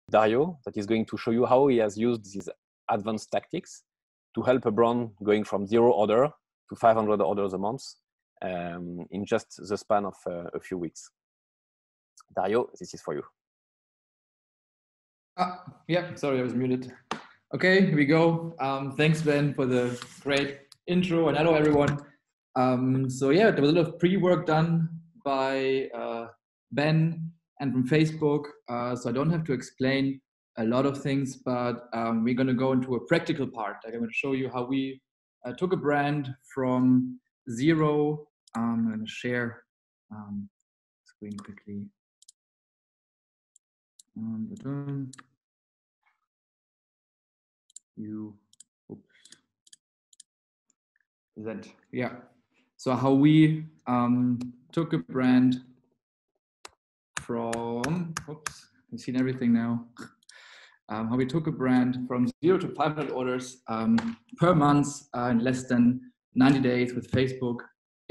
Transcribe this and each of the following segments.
Dario, that is going to show you how he has used these advanced tactics to help a brand going from 0 order to 500 orders a month in just the span of a few weeks. Dario, this is for you. Yeah, sorry, I was muted. Okay, here we go. Thanks, Ben, for the great intro, and hello, everyone. So yeah, there was a lot of pre-work done by Ben and from Facebook, so I don't have to explain a lot of things, but we're going to go into a practical part. I'm going to show you how we took a brand from 0. I'm going to share screen quickly. Yeah. So how we took a brand from, you've seen everything now. How we took a brand from 0 to 500 orders per month in less than 90 days with Facebook,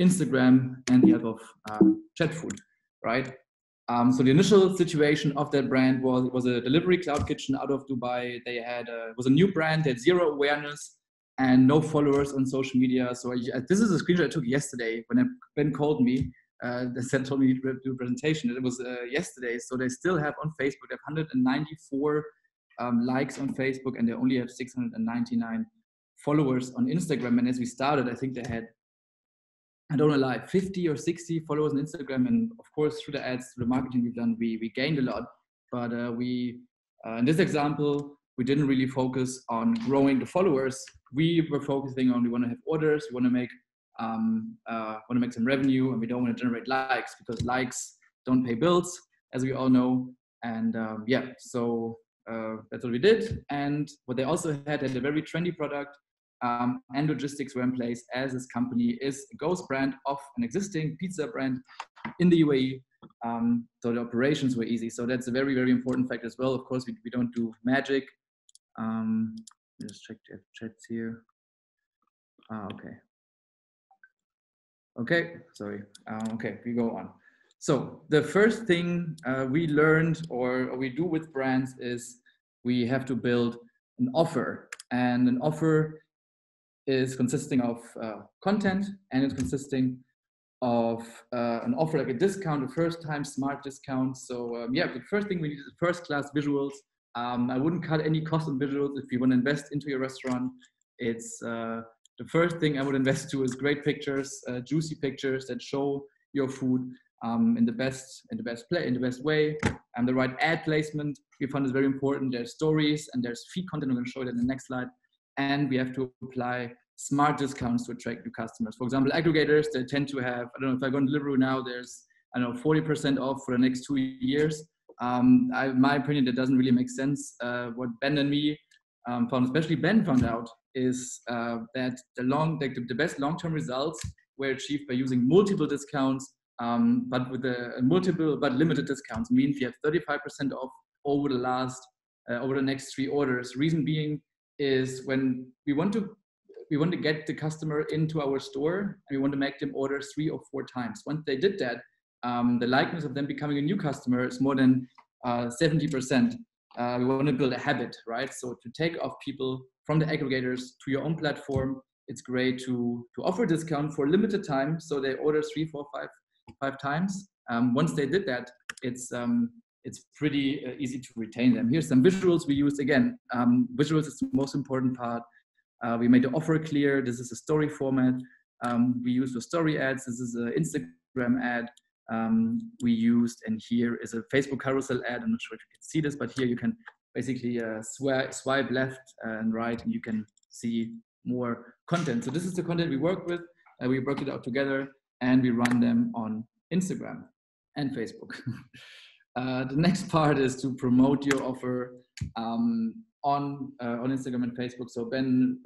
Instagram, and the help of Chatfood, right? So the initial situation of that brand was a delivery cloud kitchen out of Dubai. They had was a new brand, they had 0 awareness and no followers on social media. So this is a screenshot I took yesterday when Ben called me. They told me to do a presentation. It was yesterday. So they still have on Facebook, they have 194 likes on Facebook, and they only have 699 followers on Instagram. And as we started, I think they had, I don't know, like 50 or 60 followers on Instagram. And of course, through the ads, through the marketing we've done, we gained a lot. But in this example, we didn't really focus on growing the followers. We were focusing on, we want to have orders, we want to make some revenue, and we don't want to generate likes, because likes don't pay bills, as we all know. And yeah, so that's what we did. And what they also had a very trendy product, and logistics were in place, as this company is a ghost brand of an existing pizza brand in the UAE. So the operations were easy. So that's a very, very important fact as well. Of course, we don't do magic. Just check the chats here. Okay. Okay, sorry. Okay, we go on. So the first thing we learned or we do with brands is we have to build an offer. And an offer is consisting of content, and it's consisting of an offer like a discount, a first time smart discount. So yeah, the first thing we need is first class visuals. I wouldn't cut any cost on visuals. If you want to invest into your restaurant, it's the first thing I would invest to is great pictures, juicy pictures that show your food in the best way, and the right ad placement we found is very important. There's stories and there's feed content. I'm going to show it in the next slide, and we have to apply smart discounts to attract new customers. For example, aggregators, they tend to have, I don't know, if I go on Deliveroo now, there's, I don't know, 40% off for the next 2 years. My opinion, that doesn't really make sense. What Ben and me found, especially Ben found out, is that the best long-term results were achieved by using multiple discounts, but with multiple but limited discounts. Means you have 35% off over the next 3 orders. Reason being is when we want to get the customer into our store, and we want to make them order 3 or 4 times. Once they did that, the likeness of them becoming a new customer is more than 70%. We want to build a habit, right? So to take off people from the aggregators to your own platform, it's great to offer a discount for a limited time, so they order 3, 4, 5 times. Once they did that, it's pretty easy to retain them. Here's some visuals we used. Again, visuals is the most important part. We made the offer clear. This is a story format. We used the story ads. This is an Instagram ad. We used, and here is a Facebook carousel ad. I'm not sure if you can see this, but here you can basically swipe left and right, and you can see more content. So this is the content we work with. We work it out together, and we run them on Instagram and Facebook. The next part is to promote your offer on Instagram and Facebook. So Ben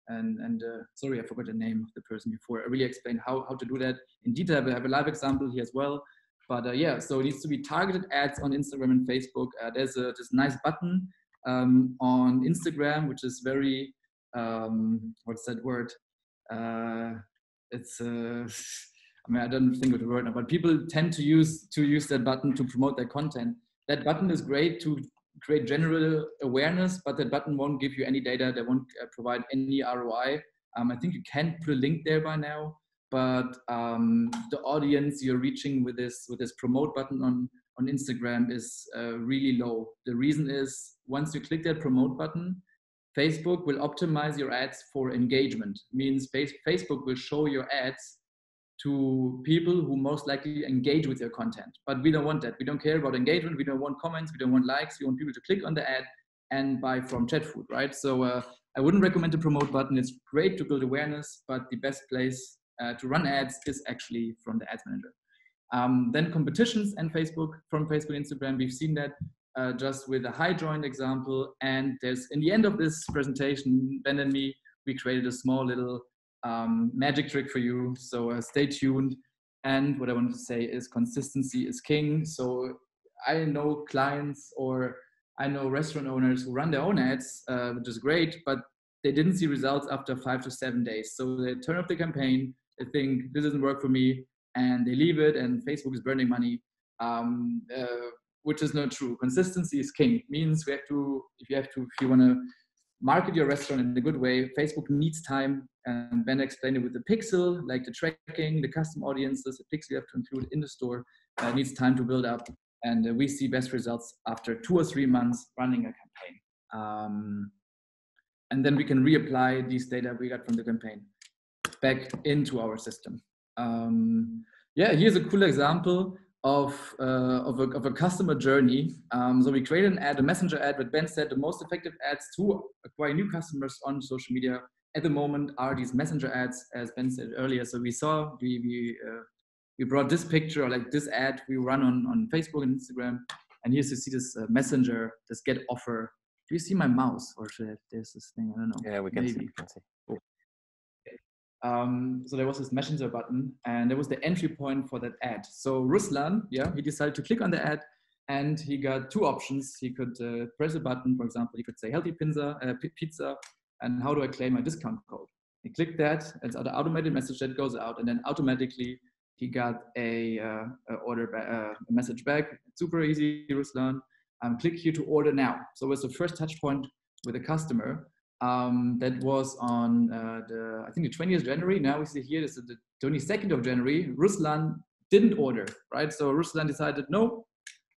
and sorry, I forgot the name of the person before. I really explained how to do that in detail. I have a live example here as well. But yeah, so it needs to be targeted ads on Instagram and Facebook. There's this nice button on Instagram, which is very, what's that word? It's I mean, I don't think of the word now, but people tend to use that button to promote their content. That button is great to create general awareness, but that button won't give you any data, that won't provide any ROI. I think you can put a link there by now, but the audience you're reaching with this promote button on Instagram is really low. The reason is, once you click that promote button, Facebook will optimize your ads for engagement. Means Facebook will show your ads to people who most likely engage with your content. But we don't want that. We don't care about engagement. We don't want comments. We don't want likes. We want people to click on the ad and buy from JetFood, right? So I wouldn't recommend the promote button. It's great to build awareness, but the best place to run ads is actually from the ads manager. Then competitions and Facebook, from Facebook and Instagram, we've seen that just with a high joined example. And there's, in the end of this presentation, Ben and me, we created a small little magic trick for you. So stay tuned. And what I wanted to say is consistency is king. So I know clients, or I know restaurant owners who run their own ads, which is great, but they didn't see results after 5 to 7 days. So they turn off the campaign, they think this doesn't work for me, and they leave it, and Facebook is burning money, which is not true. Consistency is king. It means if you want to market your restaurant in a good way, Facebook needs time. And Ben explained it with the pixel, like the tracking, the custom audiences, the pixel you have to include in the store, needs time to build up. And we see best results after 2 or 3 months running a campaign. And then we can reapply these data we got from the campaign back into our system. Yeah, here's a cool example of a customer journey. So we created an ad, a messenger ad, but Ben said the most effective ads to acquire new customers on social media at the moment are these messenger ads, as Ben said earlier. So we brought this picture, or like this ad we run on Facebook and Instagram, and here's you see this messenger, this get offer. Do you see my mouse, or should I, there's this thing? I don't know. Yeah, we can see. Cool. So there was this messenger button, and there was the entry point for that ad. So Ruslan, he decided to click on the ad, and he got 2 options. He could press a button, for example, he could say healthy pizza, and how do I claim my discount code? He clicked that, it's an automated message that goes out, and then automatically he got a message back. Super easy, Ruslan. Click here to order now. So it was the first touch point with the customer. That was on I think the 20th of January. Now we see here, this is the 22nd of January. Ruslan didn't order, right? So Ruslan decided, no,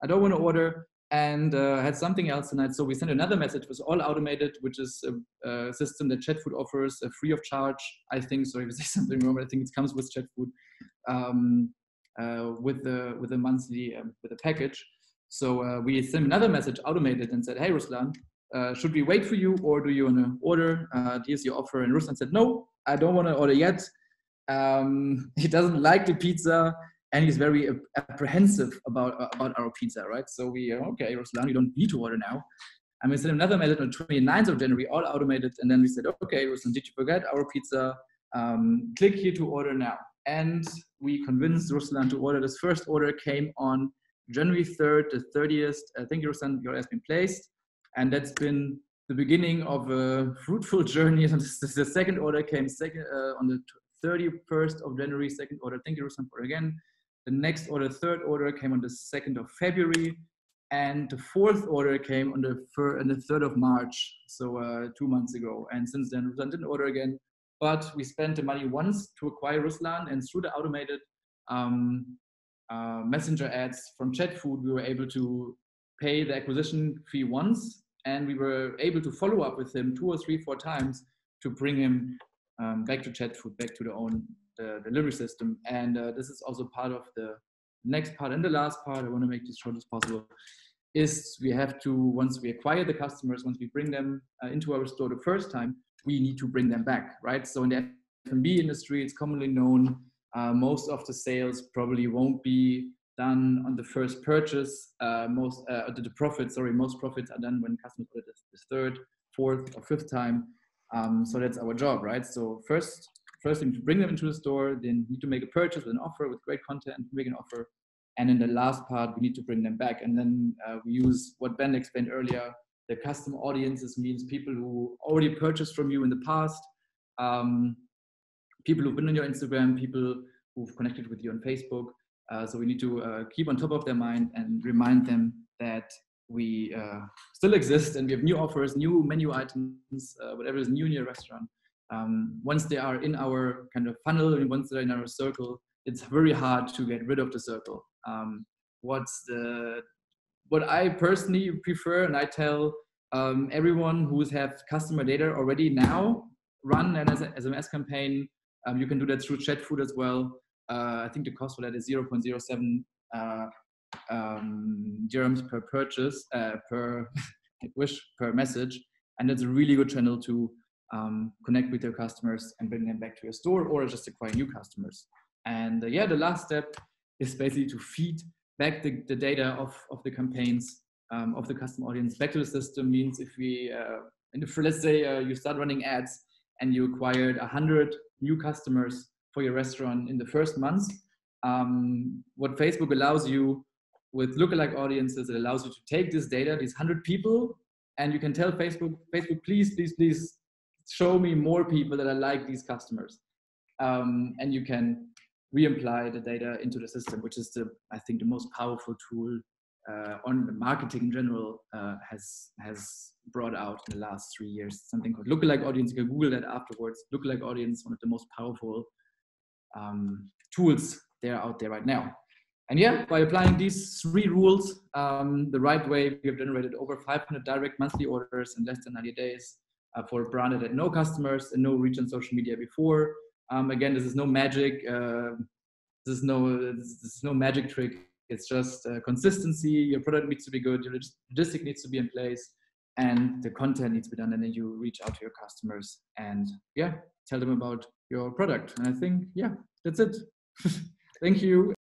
I don't want to order, and had something else tonight. So we sent another message. It was all automated, which is a system that JetFood offers free of charge, I think. Sorry if I say something wrong, but I think it comes with JetFood with the monthly with the package. So we sent another message automated and said, hey Ruslan, should we wait for you, or do you want to order? Here's your offer. And Ruslan said, no, I don't want to order yet. He doesn't like the pizza, and he's very apprehensive about our pizza, right? So we, okay, Ruslan, you don't need to order now. And we sent another message on the 29th of January, all automated. And then we said, okay, Ruslan, did you forget our pizza? Click here to order now. And we convinced Ruslan to order. This first order came on January 3rd, the 30th. Thank you, Ruslan, your order has been placed. And that's been the beginning of a fruitful journey. The second order came on the 31st of January, second order. Thank you, Ruslan, for again. The next order, third order, came on the 2nd of February. And the fourth order came on the 3rd of March, so 2 months ago. And since then, Ruslan didn't order again. But we spent the money once to acquire Ruslan, and through the automated messenger ads from JetFood, we were able to pay the acquisition fee once, and we were able to follow up with him 2 or 3, 4 times to bring him back to JetFood, back to the delivery system. And this is also part of the next part and the last part. I want to make this short as possible. Is we have to, once we acquire the customers, once we bring them into our store the first time, we need to bring them back, right? So in the F&B industry, it's commonly known, most of the sales probably won't be done on the first purchase. Most profits are done when customers order the 3rd, 4th, or 5th time. So that's our job, right? So first we need to bring them into the store, then need to make a purchase with an offer, with great content, make an offer. And in the last part, we need to bring them back. And then we use what Ben explained earlier. The custom audiences means people who already purchased from you in the past, people who've been on your Instagram, people who've connected with you on Facebook. So we need to keep on top of their mind and remind them that we still exist, and we have new offers, new menu items, whatever is new in your restaurant. Once they are in our kind of funnel and once they're in our circle, it's very hard to get rid of the circle. What I personally prefer, and I tell everyone who's have customer data already now, run an SMS campaign. You can do that through Chatfood as well. I think the cost for that is 0.07 dirhams per purchase, per message, and it's a really good channel to connect with your customers and bring them back to your store, or just acquire new customers. And the last step is basically to feed back the data of the campaigns, of the customer audience back to the system. Means if we, let's say you start running ads and you acquired 100 new customers for your restaurant in the first month, what Facebook allows you with lookalike audiences, it allows you to take this data, these 100 people, and you can tell Facebook, please show me more people that are like these customers. And you can re-apply the data into the system, which is I think the most powerful tool on the marketing in general has brought out in the last 3 years. Something called lookalike audience. You can Google that afterwards. Lookalike audience, one of the most powerful tools that are out there right now. And by applying these 3 rules the right way, we have generated over 500 direct monthly orders in less than 90 days for a brand that had no customers and no reach on social media before. Again, this is no magic. This is no magic trick. It's just consistency. Your product needs to be good. Your logistic needs to be in place, and the content needs to be done. And then you reach out to your customers and tell them about your product. And I think that's it. Thank you.